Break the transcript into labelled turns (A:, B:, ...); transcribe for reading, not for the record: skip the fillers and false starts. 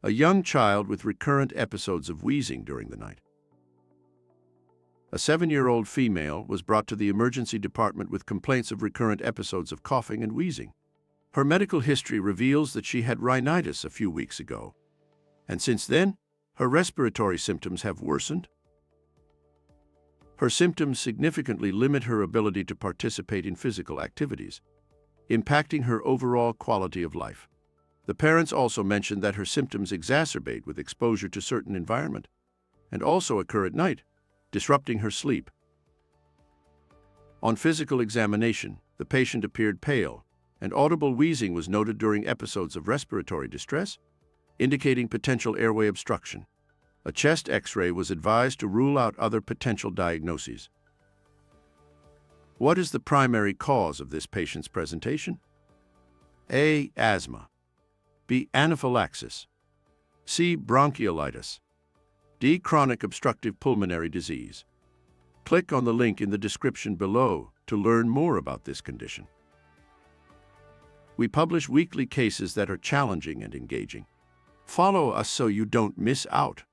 A: A young child with recurrent episodes of wheezing during the night. A 7-year-old female was brought to the emergency department with complaints of recurrent episodes of coughing and wheezing. Her medical history reveals that she had rhinitis a few weeks ago, and since then, her respiratory symptoms have worsened. Her symptoms significantly limit her ability to participate in physical activities, impacting her overall quality of life. The parents also mentioned that her symptoms exacerbate with exposure to certain environment and also occur at night, disrupting her sleep. On physical examination, the patient appeared pale, and audible wheezing was noted during episodes of respiratory distress, indicating potential airway obstruction. A chest X-ray was advised to rule out other potential diagnoses. What is the primary cause of this patient's presentation? A. Asthma. B. Anaphylaxis. C. Bronchiolitis. D. Chronic obstructive pulmonary disease. Click on the link in the description below to learn more about this condition. We publish weekly cases that are challenging and engaging. Follow us so you don't miss out.